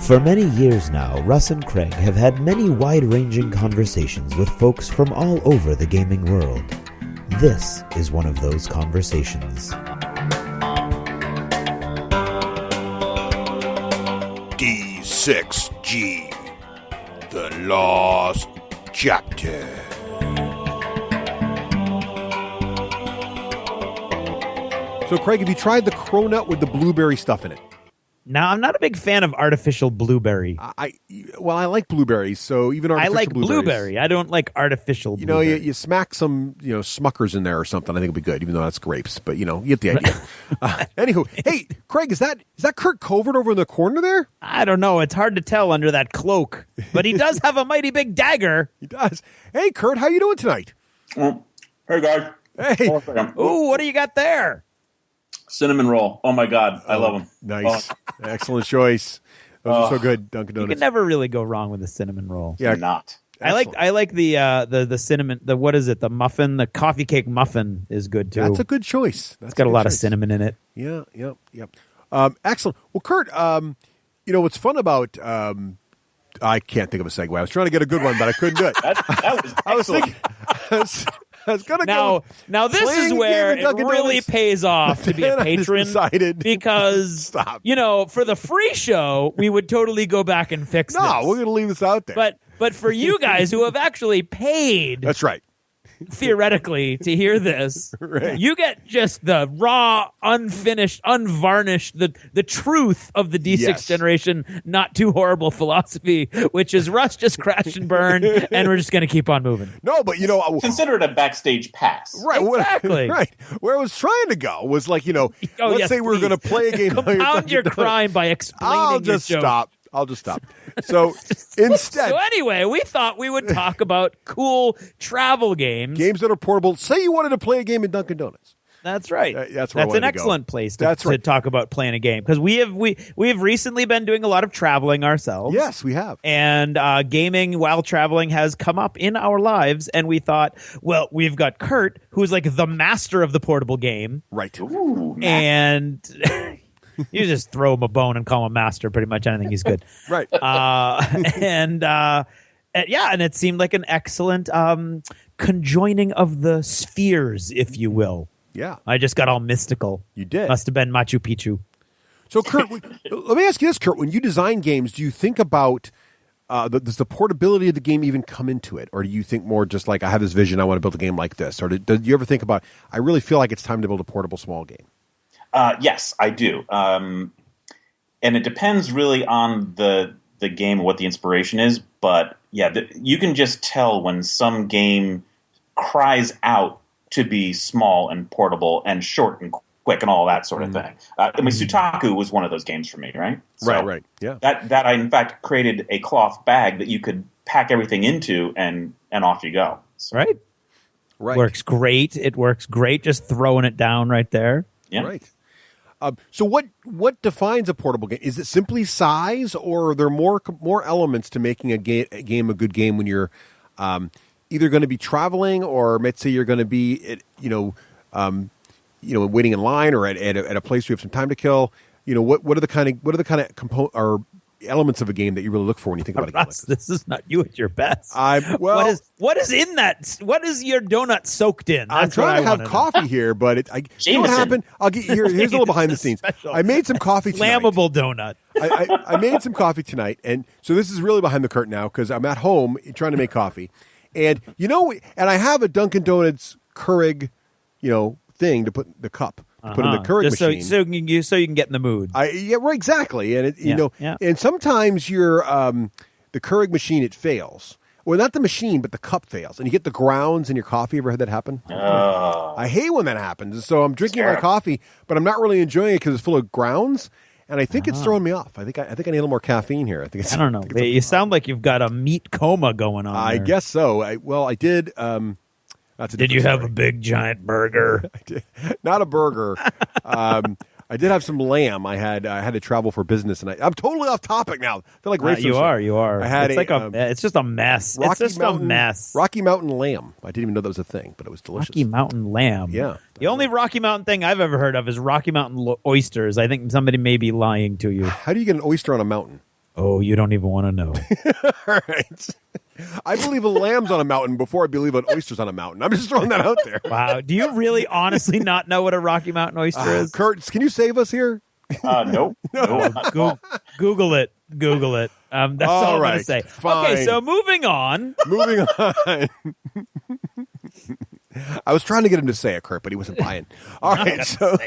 For many years now, Russ and Craig have had many wide-ranging conversations with folks from all over the gaming world. This is one of those conversations. D6G, the Lost Chapter. So, Craig, have you tried the cronut with the blueberry stuff in it? Now, I'm not a big fan of artificial blueberry. I like blueberries, so even artificial I like blueberries. blueberry. I don't like artificial blueberry. You smack some, Smuckers in there or something. I think it'd be good, even though that's grapes. But, you get the idea. Anywho, hey, Craig, is that Curt Covert over in the corner there? I don't know. It's hard to tell under that cloak. But he does have a mighty big dagger. He does. Hey, Curt, how you doing tonight? Hey, guys. Hey. Ooh, what do you got there? Cinnamon roll. Oh, my God. I love them. Nice. Excellent choice. Those are so good, Dunkin' Donuts. You can never really go wrong with a cinnamon roll. Yeah, not. I like the cinnamon, what is it? The muffin, the coffee cake muffin is good too. That's a good choice. It's got a lot of cinnamon in it. Yeah. Excellent. Well, Curt, what's fun about I can't think of a segue. I was trying to get a good one, but I couldn't do it. That was I was thinking I was gonna go. Now this is where it really pays off to be a patron because Stop. For the free show we would totally go back and fix this. No, we're gonna leave this out there. But for you guys who have actually paid, that's right. Theoretically, to hear this, right. You get just the raw, unfinished, unvarnished, the truth of the D6 generation, not too horrible philosophy, which is Russ just crashed and burned, and we're just going to keep on moving. No, but consider it a backstage pass. Right, exactly. Right. Where I was trying to go was let's say we're going to play a game. Compound your crime by explaining your joke. I'll just stop. So instead. So anyway, we thought we would talk about cool travel games. Games that are portable. Say you wanted to play a game in Dunkin' Donuts. That's right. That's an excellent place to talk about playing a game because we have recently been doing a lot of traveling ourselves. Yes, we have. And gaming while traveling has come up in our lives, and we thought, well, we've got Curt, who's like the master of the portable game, right? Ooh, and. You just throw him a bone and call him master. Pretty much anything, he's good. Right. And it seemed like an excellent conjoining of the spheres, if you will. Yeah. I just got all mystical. You did. Must have been Machu Picchu. So, Curt, let me ask you this, Curt. When you design games, do you think about does the portability of the game even come into it? Or do you think more just like, I have this vision, I want to build a game like this? Or do you ever think about, I really feel like it's time to build a portable small game? Yes, I do. And it depends really on the game and what the inspiration is. But yeah, you can just tell when some game cries out to be small and portable and short and quick and all that sort of thing. Sutaku was one of those games for me, right? So right. Yeah. That I, in fact, created a cloth bag that you could pack everything into and off you go. So, right. Works great. It works great just throwing it down right there. Yeah. Right. So what defines a portable game? Is it simply size, or are there more elements to making a game a good game when you're either going to be traveling, or let's say you're going to be waiting in line or at a place where you have some time to kill? What are the kind of component or elements of a game that you really look for when you think about a game like this? This is not you at your best. What is in that? What is your donut soaked in? I'm trying to have coffee here, but what happened? I'll get here's a little behind the scenes. I made some coffee tonight. Flammable donut. I made some coffee tonight, and so this is really behind the curtain now because I'm at home trying to make coffee, and I have a Dunkin' Donuts Keurig, thing to put the cup. Put in the Keurig machine, so you can get in the mood. Exactly, and and sometimes your the Keurig machine it fails. Well, not the machine, but the cup fails, and you get the grounds in your coffee. Ever had that happen? I hate when that happens. So I'm drinking my coffee, but I'm not really enjoying it because it's full of grounds, and I think it's throwing me off. I think I need a little more caffeine here. I don't know. You sound like you've got a meat coma going on. I guess so. I did. Did you have a big giant burger? I did. Not a burger. I did have some lamb. I had to travel for business, and I'm totally off topic now. I feel like you are. I had it's just a mess. A mess. Rocky Mountain lamb. I didn't even know that was a thing, but it was delicious. Rocky Mountain lamb. Yeah. The only Rocky Mountain thing I've ever heard of is Rocky Mountain oysters. I think somebody may be lying to you. How do you get an oyster on a mountain? Oh, you don't even want to know. All right. I believe in lambs on a mountain before I believe in oysters on a mountain. I'm just throwing that out there. Wow. Do you really honestly not know what a Rocky Mountain oyster is? Curt, can you save us here? Nope. Google it. Google it. That's all I'm going to say. Fine. Okay, so moving on. Moving on. I was trying to get him to say it, Curt, but he wasn't buying. All right, so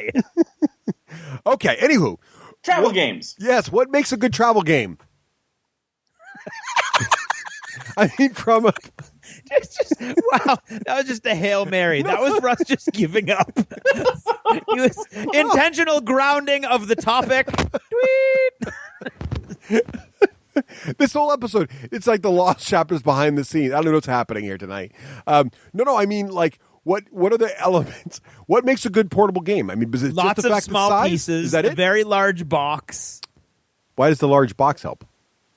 okay. Anywho, travel games. Yes, what makes a good travel game? I mean, from a wow, that was just a Hail Mary. That was Russ just giving up. He was intentional grounding of the topic. Tweet. This whole episode, it's like the lost chapters behind the scenes. I don't know what's happening here tonight. No, I mean, like, what are the elements? What makes a good portable game? I mean, is it lots just the of fact small of size? pieces, Is that a it? very large box. Why does the large box help?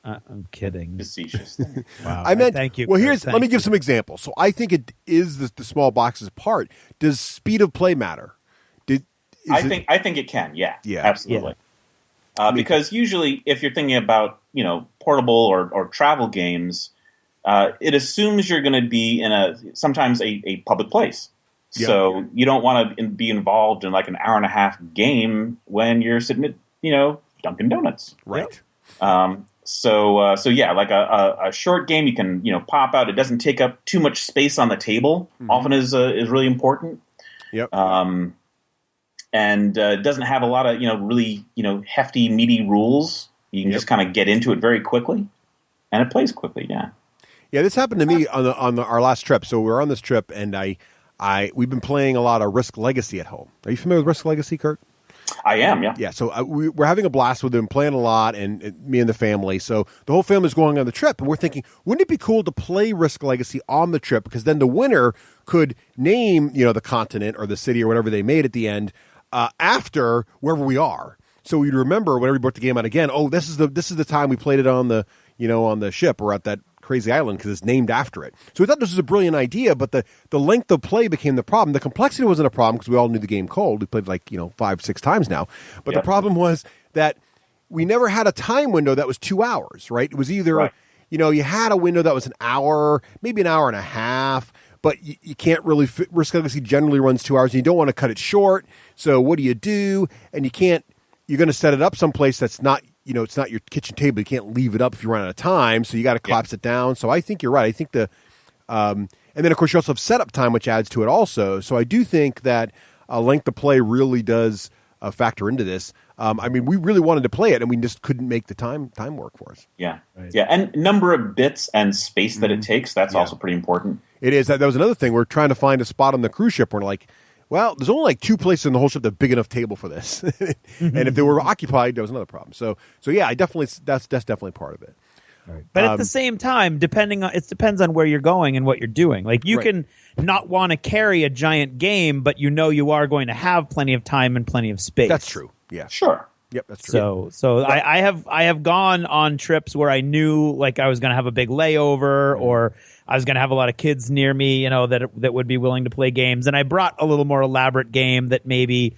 I'm kidding. Facetious. Wow. I meant, thank you. well, Curt, let me give some examples. So I think it is the small boxes part. Does speed of play matter? I think it can. Yeah. Absolutely. Yeah. Because usually, if you're thinking about portable or travel games, it assumes you're going to be in sometimes a public place. Yeah. So you don't want to be involved in like an hour and a half game when you're sitting at Dunkin' Donuts. Right. So yeah, like a short game you can pop out. It doesn't take up too much space on the table. Mm-hmm. Often is really important. Yep. And it doesn't have a lot of really hefty meaty rules. You can just kind of get into it very quickly, and it plays quickly. Yeah. Yeah, this happened to me on our last trip. So we were on this trip, and we've been playing a lot of Risk Legacy at home. Are you familiar with Risk Legacy, Curt? I am, yeah. Yeah, so we're having a blast with them, playing a lot, and me and the family. So the whole family's going on the trip, and we're thinking, wouldn't it be cool to play Risk Legacy on the trip? Because then the winner could name, the continent or the city or whatever they made at the end after wherever we are. So we'd remember whenever we brought the game out again. Oh, this is the time we played it on the on the ship or at that crazy island because it's named after it. So we thought this was a brilliant idea, but the length of play became the problem. The complexity wasn't a problem because we all knew the game cold. We played 5-6 times now. But the problem was that we never had a time window that was 2 hours, right? It was either, you had a window that was an hour, maybe an hour and a half, but you can't really fit. Risk Legacy generally runs 2 hours and you don't want to cut it short. So what do you do? And you're going to set it up someplace that's not, it's not your kitchen table. You can't leave it up if you run out of time. So you got to collapse it down. So I think you're right. I think and then of course you also have setup time, which adds to it also. So I do think that length of play really does factor into this. I mean, we really wanted to play it and we just couldn't make the time work for us. Yeah. Right. Yeah. And number of bits and space that it takes, that's also pretty important. It is. That was another thing. We're trying to find a spot on the cruise ship. We're like, well, there's only 2 places in the whole ship that have big enough table for this, and if they were occupied, there was another problem. So yeah, that's definitely part of it. Right. But at the same time, it depends on where you're going and what you're doing. Like you can not want to carry a giant game, but you are going to have plenty of time and plenty of space. That's true. Yeah, sure. Yep, that's true. So I have gone on trips where I knew like I was going to have a big layover or I was going to have a lot of kids near me, that would be willing to play games. And I brought a little more elaborate game that maybe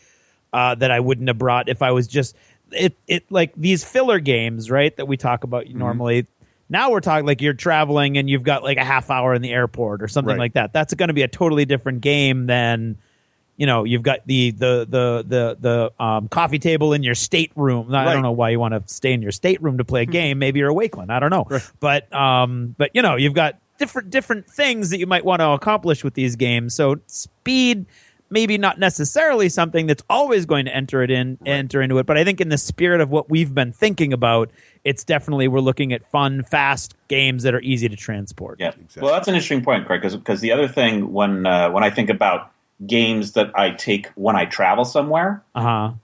that I wouldn't have brought if I was just it like these filler games, right? That we talk about normally. Now we're talking like you're traveling and you've got like a half hour in the airport or something like that. That's going to be a totally different game than you've got the coffee table in your stateroom. I don't know why you want to stay in your stateroom to play a game. Maybe you're a Wakeland. I don't know. Right. But you've got different things that you might want to accomplish with these games. So speed, maybe not necessarily something that's always going to enter into it. But I think in the spirit of what we've been thinking about, it's definitely we're looking at fun, fast games that are easy to transport. Yeah, exactly. Well, that's an interesting point, Craig, because the other thing when I think about games that I take when I travel somewhere,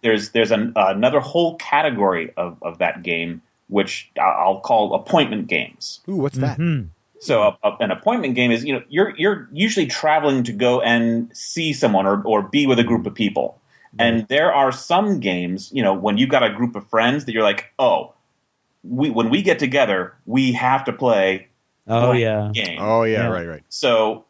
there's another whole category of that game, which I'll call appointment games. Ooh, what's that? Mm-hmm. So an appointment game is, you're usually traveling to go and see someone or be with a group of people. And there are some games, when you've got a group of friends that you're like, when we get together, we have to play game. Oh, yeah, right. So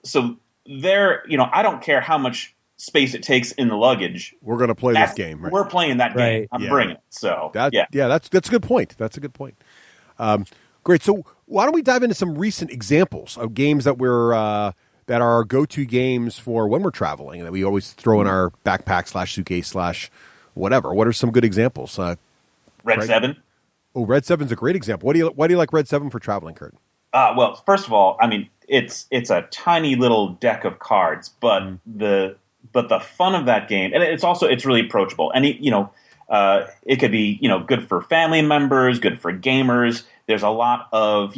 there, I don't care how much space it takes in the luggage. We're going to play this game. Right? We're playing that game. I'm bringing it. So that's a good point. That's a good point. Great. So why don't we dive into some recent examples of games that that are our go-to games for when we're traveling and that we always throw in our backpack / suitcase / whatever. What are some good examples? Red 7. Oh, Red 7's a great example. Why do you like Red 7 for traveling, Curt? Well, first of all, I mean, it's a tiny little deck of cards, but the fun of that game, and it's really approachable. And it could be good for family members, good for gamers. There's a lot of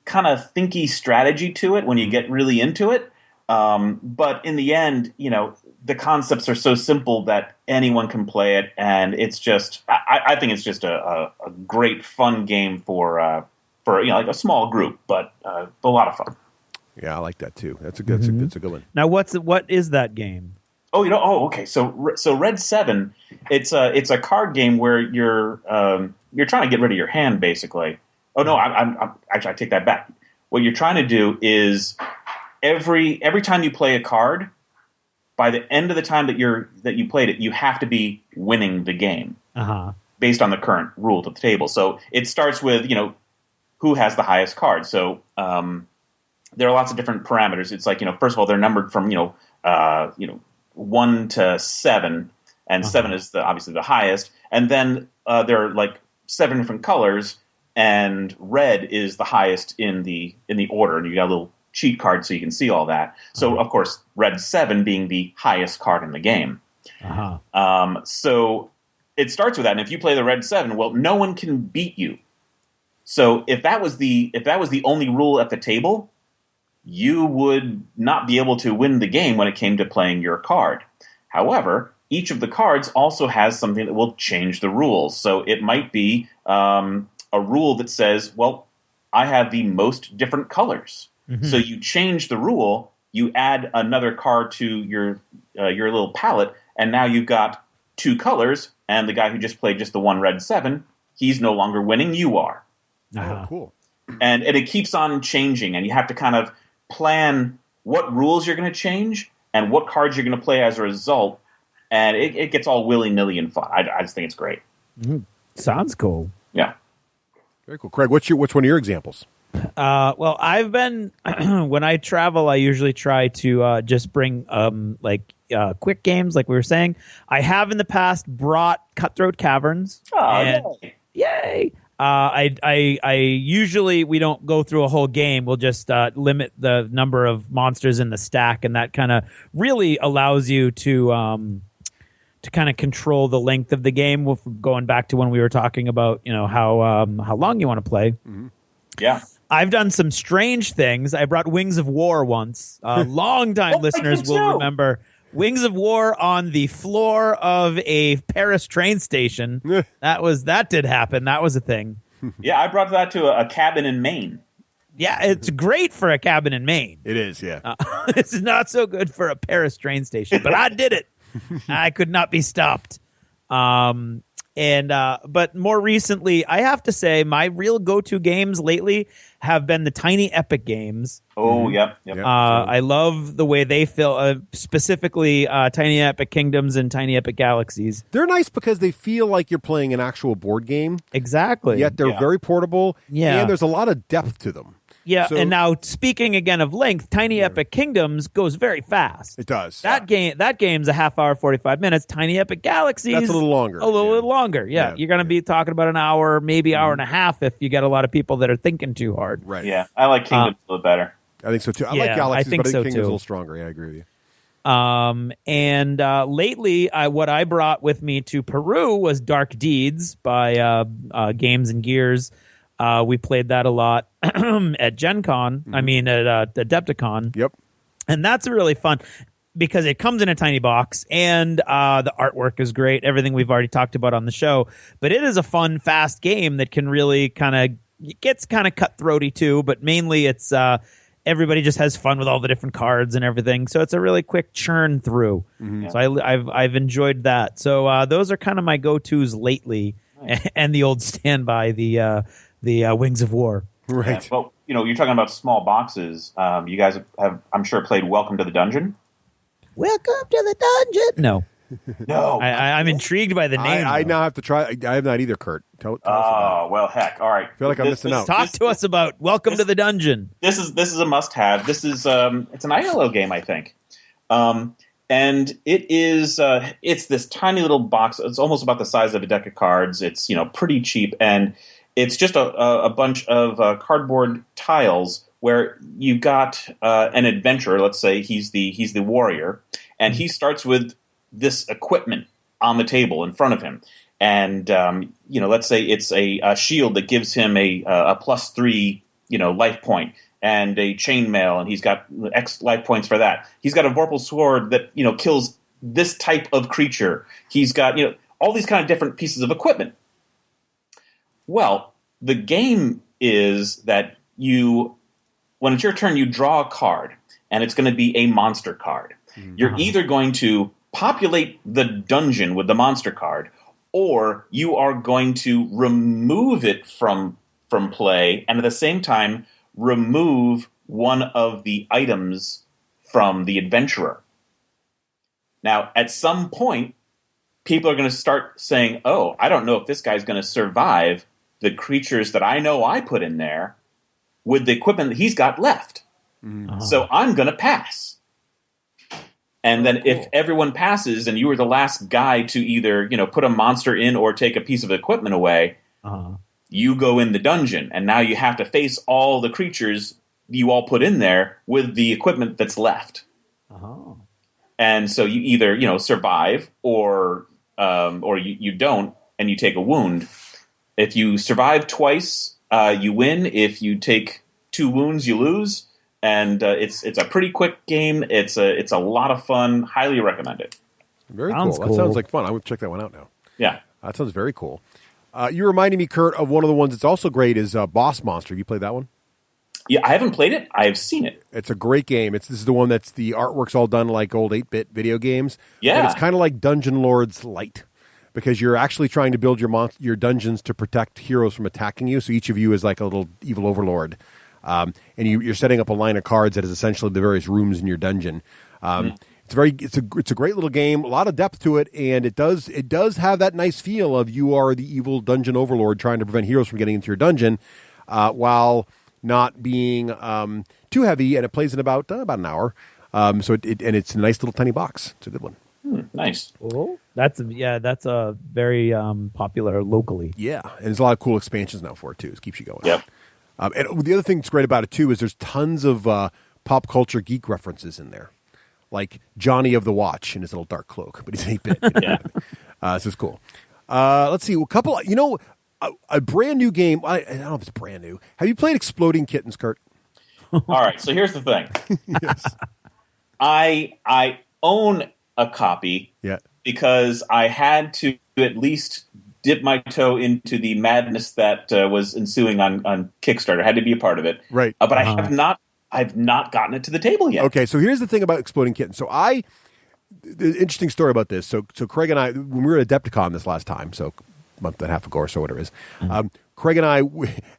kind of thinky strategy to it when you get really into it. But in the end, the concepts are so simple that anyone can play it, and it's just I think it's just a great fun game for like a small group, but a lot of fun. Yeah, I like that too. That's a good one. Now, what is that game? Okay. So Red 7, it's a card game where you're trying to get rid of your hand, basically. Oh no, I'm actually, I take that back. What you're trying to do is every time you play a card, by the end of the time that you played it, you have to be winning the game based on the current rules of the table. So it starts with who has the highest card. So there are lots of different parameters. It's like first of all, they're numbered from 1 to 7, and 7 is obviously the highest. And then there are like 7 different colors, and red is the highest in the order. And you got a little cheat card so you can see all that. So of course, Red 7 being the highest card in the game. So it starts with that. And if you play the Red 7, well, no one can beat you. So if that was the only rule at the table, you would not be able to win the game when it came to playing your card. However, each of the cards also has something that will change the rules. So it might be a rule that says, well, I have the most different colors. So you change the rule, you add another card to your little palette, and now you've got 2 colors, and the guy who just played just the one Red 7, he's no longer winning, you are. Oh, cool. And it keeps on changing, and you have to kind of plan what rules you're going to change and what cards you're going to play as a result, and it gets all willy-nilly and fun. I just think it's great. Sounds cool. Yeah. Very cool. Craig, what's one of your examples? Well, I've been when I travel, I usually try to just bring quick games, like we were saying. I have in the past brought Cutthroat Caverns. Oh, yay! I usually we don't go through a whole game. We'll just limit the number of monsters in the stack, and that kind of really allows you to kind of control the length of the game. Going back to when we were talking about how long you want to play. Yeah. I've done some strange things. I brought Wings of War once. Long-time listeners will remember Wings of War on the floor of a Paris train station. That did happen. That was a thing. Yeah, I brought that to a cabin in Maine. Yeah, it's great for a cabin in Maine. It is, yeah. It's not so good for a Paris train station, but I did it. I could not be stopped. But more recently, I have to say my real go-to games lately have been the Tiny Epic games. Oh, yep. I love the way they feel, specifically Tiny Epic Kingdoms and Tiny Epic Galaxies. They're nice because they feel like you're playing an actual board game. Exactly. Yet they're very portable. Yeah. And there's a lot of depth to them. Yeah, and now speaking again of length, Tiny Epic Kingdoms goes very fast. It does. That game's a half hour, 45 minutes. Tiny Epic Galaxies, that's a little longer. A little bit longer. Yeah. You're going to be talking about an hour, maybe hour and a half if you get a lot of people that are thinking too hard. Right. Yeah, I like Kingdoms a little better. I think so too. I Yeah, like Galaxies, I think but I so think Kingdoms too. a little stronger. Yeah, I agree with you. Lately, what I brought with me to Peru was Dark Deeds by Games and Gears. We played that a lot at Gen Con. I mean, at Adepticon. Yep. And that's really fun because it comes in a tiny box and the artwork is great. Everything we've already talked about on the show. But it is a fun, fast game that can really gets kind of cutthroaty too. But mainly it's everybody just has fun with all the different cards and everything. So it's a really quick churn through. So I've enjoyed that. So those are kind of my go-tos lately. Nice. And the old standby, the Wings of War. Right. Yeah, well, you're talking about small boxes. You guys have, I'm sure, played Welcome to the Dungeon. Welcome to the dungeon. No. No. I'm intrigued by the name. I now have to try. I have not either, Curt. Tell us about it. Well, heck. All right. I feel like I'm missing out. Talk to us about Welcome to the Dungeon. This is a must-have. This is it's an ILO game, I think. And it is it's this tiny little box. It's almost about the size of a deck of cards. It's pretty cheap, and it's just a bunch of cardboard tiles where you've got an adventurer. Let's say he's the warrior, and he starts with this equipment on the table in front of him. And let's say it's a shield that gives him a +3 life point, and a chainmail, and he's got X life points for that. He's got a vorpal sword that kills this type of creature. He's got all these kind of different pieces of equipment. Well, the game is that when it's your turn, you draw a card, and it's going to be a monster card. Mm-hmm. You're either going to populate the dungeon with the monster card, or you are going to remove it from play, and at the same time remove one of the items from the adventurer. Now, at some point, people are going to start saying, oh, I don't know if this guy's going to survive the creatures that I know I put in there with the equipment that he's got left. Mm-hmm. So I'm going to pass. And then if everyone passes and you were the last guy to either put a monster in or take a piece of equipment away, you go in the dungeon, and now you have to face all the creatures you all put in there with the equipment that's left. And so you either survive or you don't, and you take a wound. If you survive twice, you win. If you take 2 wounds, you lose. And it's a pretty quick game. It's a lot of fun. Highly recommend it. Very cool. That sounds like fun. I would check that one out now. Yeah, that sounds very cool. You reminded me, Curt, of one of the ones that's also great is Boss Monster. Have you played that one? Yeah, I haven't played it. I've seen it. It's a great game. This is the one that's the artwork's all done like old 8-bit video games. Yeah, but it's kind of like Dungeon Lords Light, because you're actually trying to build your dungeons to protect heroes from attacking you. So each of you is like a little evil overlord. And you're setting up a line of cards that is essentially the various rooms in your dungeon. It's a great little game, a lot of depth to it, and it does have that nice feel of you are the evil dungeon overlord trying to prevent heroes from getting into your dungeon, while not being too heavy. And it plays in about an hour. So it's a nice little tiny box. It's a good one. Nice. Oh, that's a very popular locally. Yeah, and there's a lot of cool expansions now for it too. It keeps you going. Yep. And the other thing that's great about it too is there's tons of pop culture geek references in there, like Johnny of the Watch in his little dark cloak, but he's 8-bit. Yeah. So it's cool. Let's see, a couple. A brand new game. I don't know if it's brand new. Have you played Exploding Kittens, Curt? All right. So here's the thing. Yes. I own a copy. Yeah. Because I had to at least dip my toe into the madness that was ensuing on Kickstarter. I had to be a part of it. Right. But I've not gotten it to the table yet. Okay, so here's the thing about Exploding Kittens. So the interesting story about this. So Craig and I, when we were at Adepticon this last time, so a month and a half ago or so, whatever it is, Craig and I,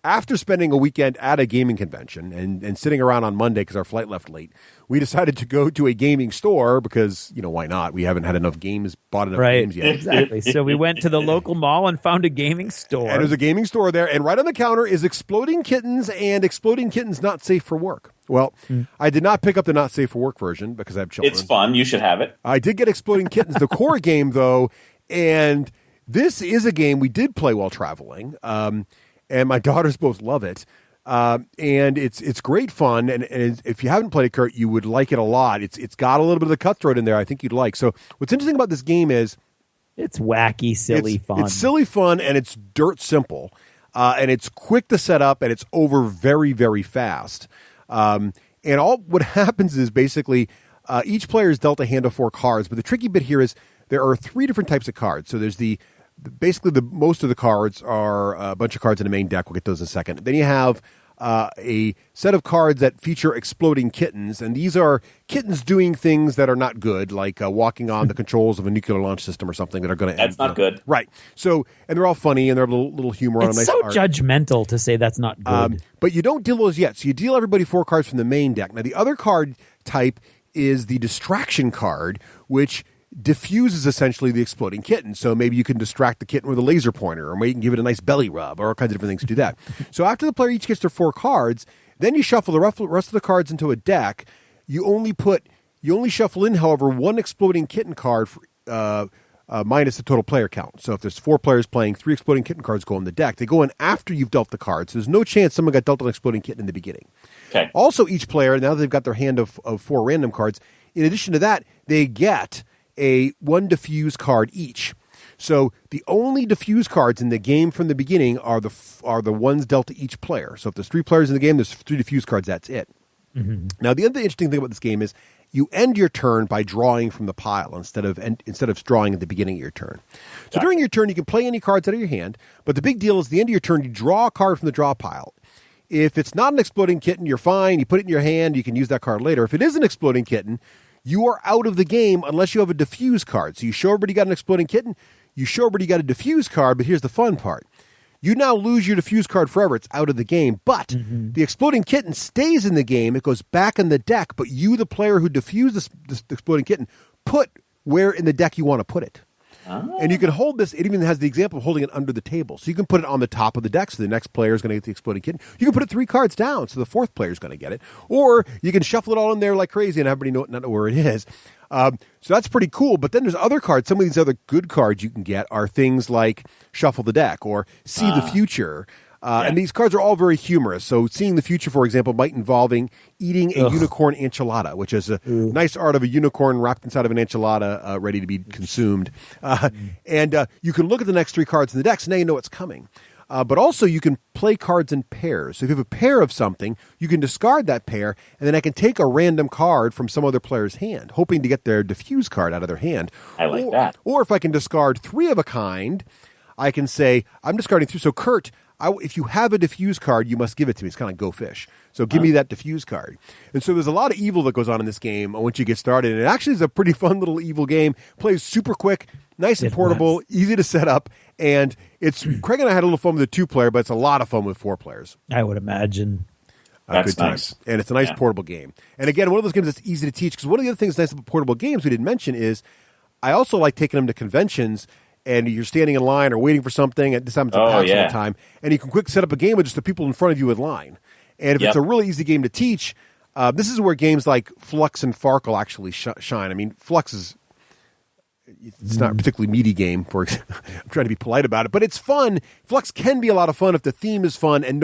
after spending a weekend at a gaming convention and sitting around on Monday because our flight left late, we decided to go to a gaming store because, why not? We haven't had enough games, bought enough games yet. Exactly. So we went to the local mall and found a gaming store. And there's a gaming store there, and right on the counter is Exploding Kittens and Exploding Kittens Not Safe for Work. Well, I did not pick up the Not Safe for Work version because I have children. It's fun. You should have it. I did get Exploding Kittens, the core game, though, and this is a game we did play while traveling, and my daughters both love it. And it's great fun, and if you haven't played it, Curt, you would like it a lot. It's got a little bit of the cutthroat in there. I think you'd like. So what's interesting about this game is it's wacky, silly fun. It's silly fun, and it's dirt simple, and it's quick to set up, and it's over very, very fast. And what happens is basically each player is dealt a hand of 4 cards, but the tricky bit here is there are 3 different types of cards. So there's most of the cards are a bunch of cards in the main deck. We'll get those in a second. Then you have a set of cards that feature exploding kittens, and these are kittens doing things that are not good, like walking on the controls of a nuclear launch system or something that are going to end. That's not good. Right. So, and they're all funny, and they're a little humor. It's on a nice so art. judgmental to say that's not good. But you don't deal those yet. So you deal everybody 4 cards from the main deck. Now, the other card type is the distraction card, which diffuse is essentially the exploding kitten. So maybe you can distract the kitten with a laser pointer, or maybe you can give it a nice belly rub, or all kinds of different things to do that. So after the player each gets their 4 cards, then you shuffle the rest of the cards into a deck. You only shuffle in, however, 1 exploding kitten card for, minus the total player count. So if there's 4 players playing, 3 exploding kitten cards go in the deck. They go in after you've dealt the cards. So there's no chance someone got dealt an exploding kitten in the beginning. Okay. Also, each player, now that they've got their hand of 4 random cards, in addition to that, they get a 1 diffuse card each. So the only diffuse cards in the game from the beginning are the ones dealt to each player. So if there's 3 players in the game, there's 3 diffuse cards. That's it. Mm-hmm. Now, the other interesting thing about this game is you end your turn by drawing from the pile instead of drawing at the beginning of your turn. So during your turn, you can play any cards out of your hand, but the big deal is at the end of your turn, you draw a card from the draw pile. If it's not an exploding kitten, you're fine. You put it in your hand. You can use that card later. If it is an exploding kitten, you are out of the game unless you have a diffuse card. So you show everybody you got an exploding kitten. You show everybody you got a diffuse card, but here's the fun part. You now lose your diffuse card forever. It's out of the game. But the exploding kitten stays in the game. It goes back in the deck, but you, the player who diffused this exploding kitten, put where in the deck you want to put it. Oh. And you can hold this. It even has the example of holding it under the table. So you can put it on the top of the deck, so the next player is going to get the exploding kitten. You can put it 3 cards down, so the 4th player is going to get it. Or you can shuffle it all in there like crazy and everybody not know where it is. So that's pretty cool. But then there's other cards. Some of these other good cards you can get are things like Shuffle the Deck or See the Future. And these cards are all very humorous. So Seeing the Future, for example, might involving eating a unicorn enchilada, which is a nice art of a unicorn wrapped inside of an enchilada ready to be consumed. And you can look at the next 3 cards in the deck, so now you know what's coming. But also you can play cards in pairs. So if you have a pair of something, you can discard that pair, and then I can take a random card from some other player's hand, hoping to get their diffuse card out of their hand. I like that. Or if I can discard 3 of a kind, I can say, I'm discarding 3. So Curt, if you have a diffuse card, you must give it to me. It's kind of Go Fish. So give me that diffuse card. And so there's a lot of evil that goes on in this game once you get started. And it actually is a pretty fun little evil game. Plays super quick, nice and portable, easy to set up. And Craig and I had a little fun with a 2-player, but it's a lot of fun with 4 players. I would imagine. That's good nice. Time. And it's a nice portable game. And again, one of those games that's easy to teach, because one of the other things nice about portable games we didn't mention is I also like taking them to conventions, and you're standing in line or waiting for something. At this time, it's a PAX all the time. And you can quick set up a game with just the people in front of you in line. And if it's a really easy game to teach, this is where games like Flux and Farkle actually shine. I mean, Flux is... It's not a particularly meaty game. I'm trying to be polite about it, but it's fun. Flux can be a lot of fun if the theme is fun and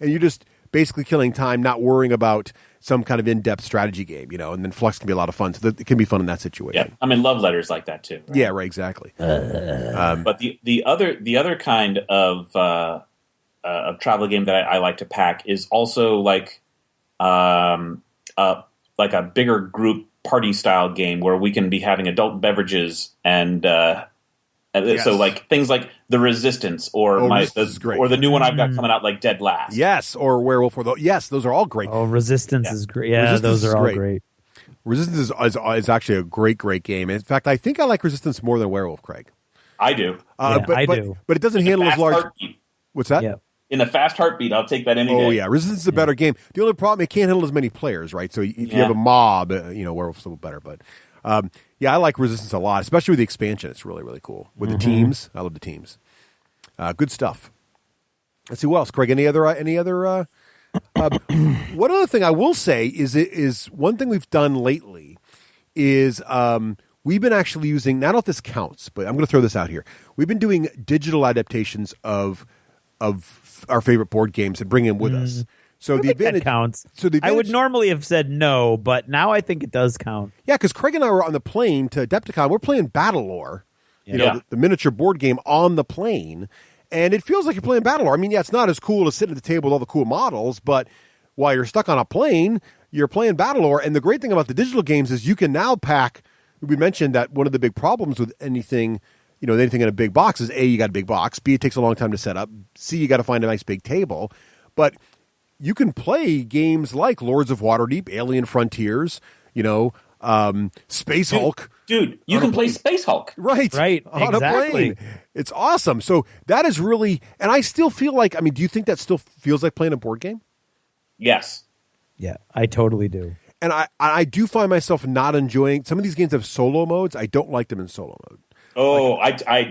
you're just basically killing time, not worrying about some kind of in-depth strategy game, and then Flux can be a lot of fun. So it can be fun in that situation. Yeah, I mean, Love Letters like that too. Right? Yeah, right, exactly. But the other kind of travel game that I like to pack is also like a bigger group party style game where we can be having adult beverages and so like things like The Resistance or the new one I've got coming out like Dead Last. Yes, or Werewolf. Yes, those are all great. Oh, Resistance is great. Yeah, those are all great. Resistance is actually a great game. In fact, I think I like Resistance more than Werewolf, Craig. I do. I do. But it doesn't handle as large. Heartbeat. What's that? Yeah. In a fast heartbeat, I'll take that any day. Oh, yeah. Resistance is a better game. The only problem, it can't handle as many players, right? So if you have a mob, Werewolf's a little better. But, I like Resistance a lot, especially with the expansion. It's really, really cool. With the teams. I love the teams. Good stuff. Let's see what else. Craig, any other one other thing I will say is one thing we've done lately is we've been actually using, I don't know if this counts, but I'm going to throw this out here. We've been doing digital adaptations of our favorite board games and bring them with us. So the advantage that counts. I would normally have said no, but now I think it does count. Yeah, because Craig and I were on the plane to Adepticon. We're playing Battlelore, the miniature board game on the plane, and it feels like you're playing Battlelore. I mean, it's not as cool as sitting at the table with all the cool models, but while you're stuck on a plane, you're playing Battlelore. And the great thing about the digital games is you can now pack. We mentioned that one of the big problems with anything in a big box is A, you got a big box. B, it takes a long time to set up. C, you got to find a nice big table. But you can play games like Lords of Waterdeep, Alien Frontiers, Space Hulk. Dude, you can play Space Hulk. Right, on a plane. It's awesome. So that is really, and I still feel like, do you think that still feels like playing a board game? Yes. Yeah, I totally do. And I do find myself not enjoying some of these games have solo modes. I don't like them in solo mode. Oh,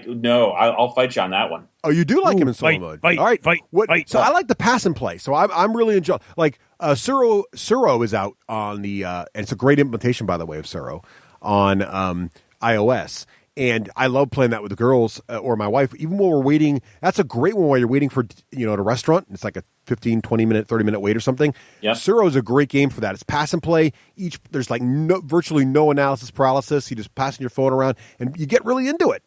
no, I'll fight you on that one. Oh, you do like him in solo mode. Fight, all right, fight. So I like the pass and play. So I'm really enjoying. Like Suro is out on the, and it's a great implementation, by the way, of Suro on iOS. And I love playing that with the girls or my wife. Even while we're waiting, that's a great one while you're waiting for, at a restaurant. It's like a 15, 20-minute, 30-minute wait or something. Yep. Suro is a great game for that. It's pass and play. There's like virtually no analysis paralysis. You just passing your phone around, and you get really into it.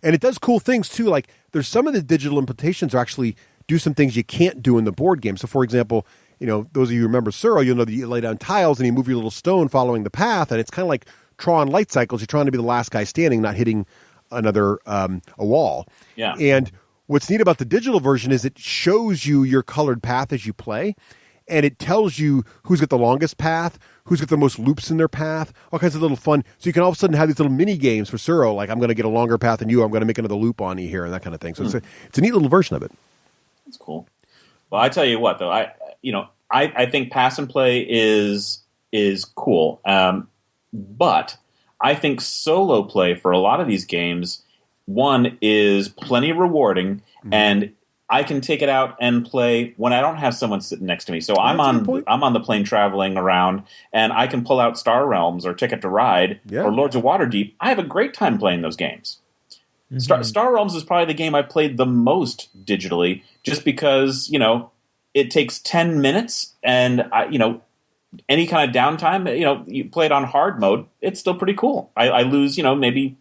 And it does cool things, too. Like, there's some of the digital implementations actually do some things you can't do in the board game. So, for example, those of you who remember Suro, you'll know that you lay down tiles and you move your little stone following the path, and it's kind of like Tron light cycles. You're trying to be the last guy standing, not hitting another a wall. Yeah. And what's neat about the digital version is it shows you your colored path as you play, and it tells you who's got the longest path, who's got the most loops in their path, all kinds of little fun. So you can all of a sudden have these little mini games for Suro, like I'm going to get a longer path than you, I'm going to make another loop on you here, and that kind of thing. So it's a neat little version of it. That's cool. Well, I tell you what, though, I think pass and play is cool. But I think solo play for a lot of these games, one, is plenty rewarding, and I can take it out and play when I don't have someone sitting next to me. So I'm on the plane traveling around, and I can pull out Star Realms or Ticket to Ride or Lords of Waterdeep. I have a great time playing those games. Mm-hmm. Star Realms is probably the game I played the most digitally, just because it takes 10 minutes, and any kind of downtime, you play it on hard mode, it's still pretty cool. I lose, maybe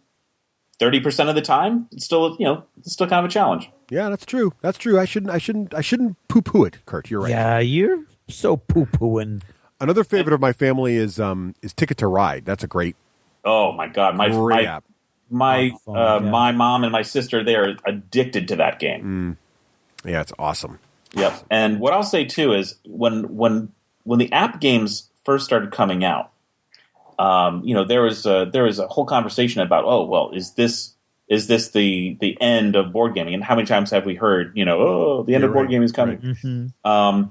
30% of the time. It's still, it's still kind of a challenge. Yeah, that's true. That's true. I shouldn't poo-poo it, Curt. You're right. Yeah, you're so poo-pooing. Another favorite of my family is Ticket to Ride. That's a great. Oh my God, my mom and my sister, they are addicted to that game. Yeah, it's awesome. Yep. And what I'll say too is when the app games first started coming out, there was a whole conversation about, is this the end of board gaming? And how many times have we heard, the end of board gaming is coming? Right. Mm-hmm.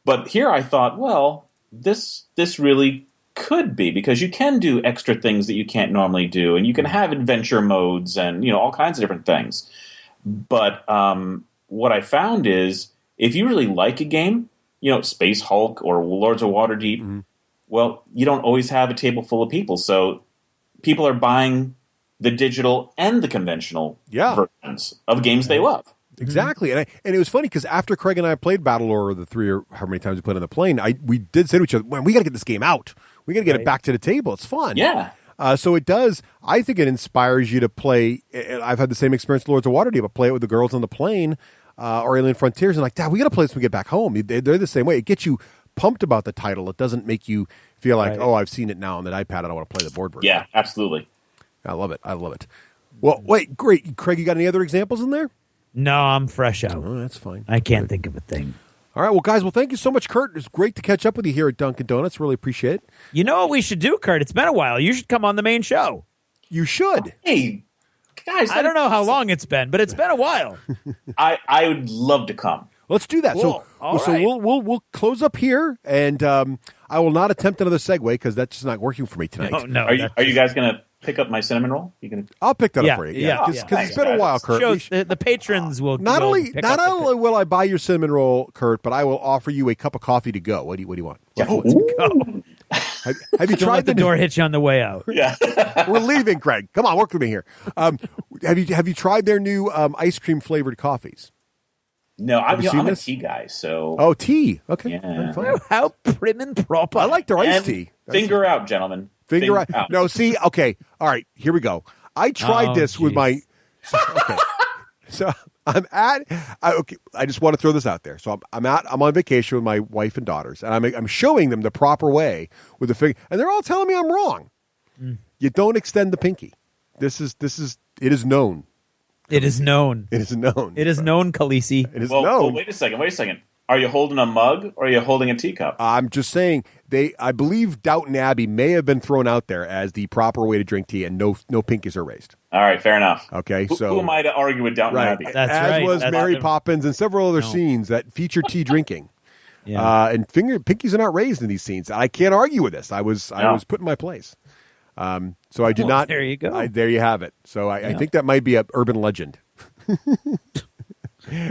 But here I thought, well, this really could be, because you can do extra things that you can't normally do, and you can have adventure modes and all kinds of different things. But what I found is, if you really like a game, Space Hulk or Lords of Waterdeep, well, you don't always have a table full of people. So people are buying the digital and the conventional versions of games they love. Exactly. And it was funny because after Craig and I played Battlelore, the 3 or how many times we played on the plane, we did say to each other, man, we got to get this game out. We got to get it back to the table. It's fun. Yeah. So it does. I think it inspires you to play. I've had the same experience with Lords of Waterdeep. I play it with the girls on the plane. Or Alien Frontiers, and like, Dad, we got to play this when we get back home. They're the same way. It gets you pumped about the title. It doesn't make you feel like, oh, I've seen it now on that iPad. I don't want to play the board version. Yeah, absolutely. I love it. Well, wait, great. Craig, you got any other examples in there? No, I'm fresh out. Oh, that's fine. I can't think of a thing. All right, well, guys, thank you so much, Curt. It's great to catch up with you here at Dunkin' Donuts. Really appreciate it. You know what we should do, Curt? It's been a while. You should come on the main show. You should. Hey, guys, I don't know how long it's been, but it's been a while. I would love to come. Let's do that. Cool. We'll close up here, and I will not attempt another segue because that's just not working for me tonight. No. Are you guys going to pick up my cinnamon roll? I'll pick that up for you. Yeah, because it's been a while, Curt. The patrons will not only will I buy your cinnamon roll, Curt, but I will offer you a cup of coffee to go. What do you want? Have you tried the door hit you on the way out? Yeah. We're leaving, Craig. Come on, work with me here. Have you tried their new ice cream flavored coffees? No, I'm a tea guy. So tea. Okay. Yeah. How prim and proper. I like their iced tea. Finger out, gentlemen. Finger out. No, see. Okay. All right. Here we go. I tried this with my. Okay. So I'm at. I just want to throw this out there. So I'm on vacation with my wife and daughters, and I'm showing them the proper way with the finger, and they're all telling me I'm wrong. You don't extend the pinky. It is known. It is known. It is known. It is known, Khaleesi. It is known. Well, wait a second. Are you holding a mug or are you holding a teacup? I'm just saying I believe Downton Abbey may have been thrown out there as the proper way to drink tea, and no pinkies are raised. All right, fair enough. Okay, who am I to argue with Downton Abbey? As was Mary Poppins and several other scenes that feature tea drinking. And pinkies are not raised in these scenes. I can't argue with this. I was put in my place. So I did not. There you go. There you have it. So I think that might be an urban legend.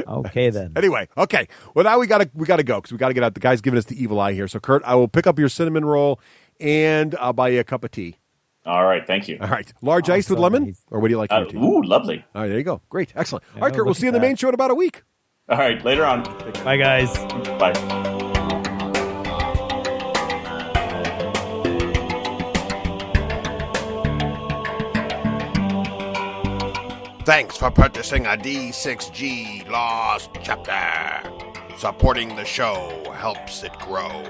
Okay then. Anyway, okay. Well, now we gotta go because we gotta get out. The guy's giving us the evil eye here. So Curt, I will pick up your cinnamon roll and I'll buy you a cup of tea. All right, thank you. All right, large iced with lemon, or what do you like? Ooh, lovely. All right, there you go. Great, excellent. All right, Curt, we'll see you in the main show in about a week. All right, later on. Bye, guys. Bye. Thanks for purchasing a D6G Lost Chapter. Supporting the show helps it grow.